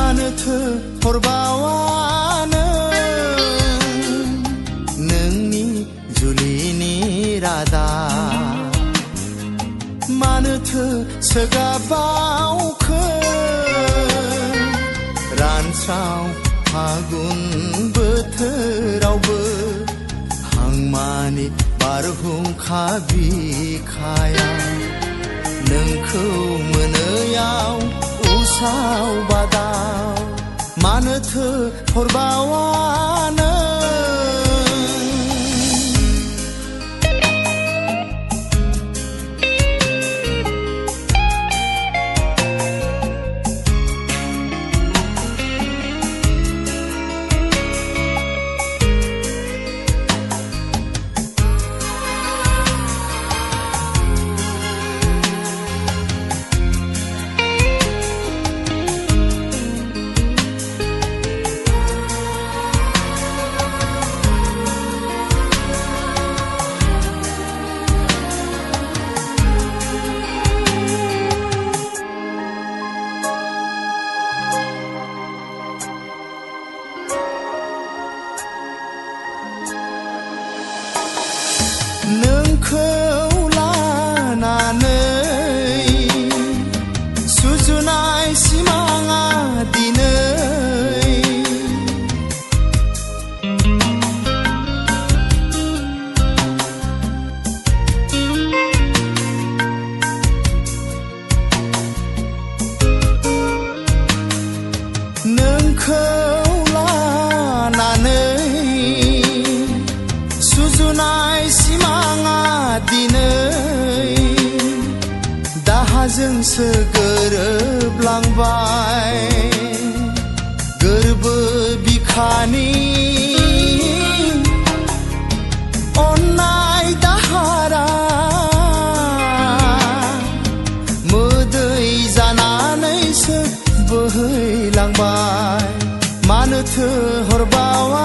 मानोथो हरबावानो नोंनि जुलिनि रादाब मानोथो सोगाबावखो रानस्राव फागुन बोथोरावबो हांमानि बारहुंखा बिखाया नोंखौ मोनैयाव उसाव बादाव मानोथो हरबावानो नोंखौ लानानै सुजुनाय सिमाङा दिनै नोंखौ लानानै सुजुनाय सिमाङा दिनै दाहाजोंसो गोरोबलांबाय गोरबो बिखानि अननाय दाहारा मोदै जानानैसो बोहैलांबाय मानोथो हरबावा